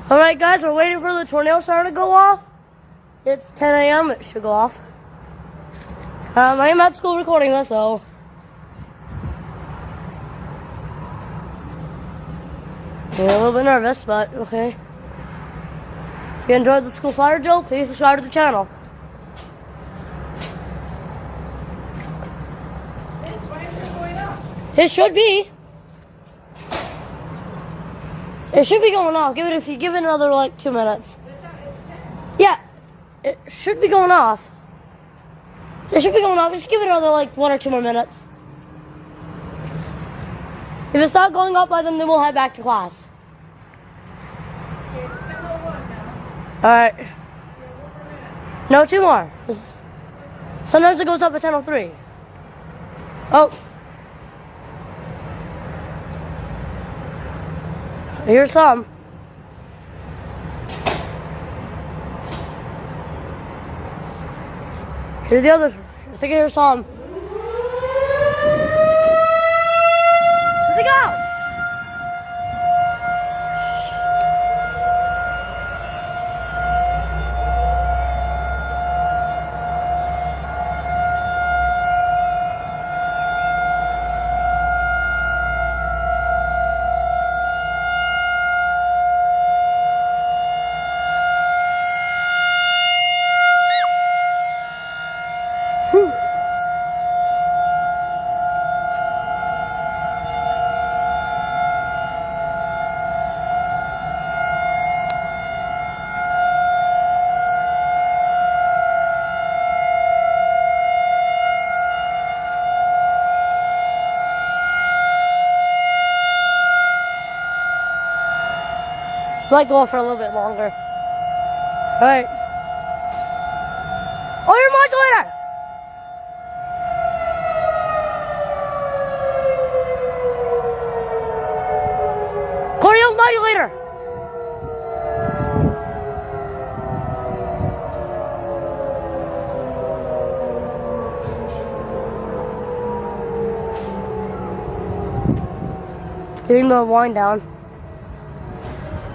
Alright guys, we're waiting for the tornado siren to go off. It's 10 a.m. It should go off. I am at school recording this, so. I'm a little bit nervous, but okay. If you enjoyed the school fire drill, please subscribe to the channel. Why is it going up? It should be. It should be going off. Give it another like 2 minutes. Yeah, it should be going off. It should be going off. Just give it another like 1 or 2 more minutes. If it's not going up by then we'll head back to class. Okay, it's 10:01 now. All right. No, 2 more. Sometimes it goes up at 10:03. Oh. Here's some. Here's the other. I think here's some. Where'd they go? Might go on for a little bit longer. Alright. Oh, your modulator! Corio's modulator! Getting the wind down.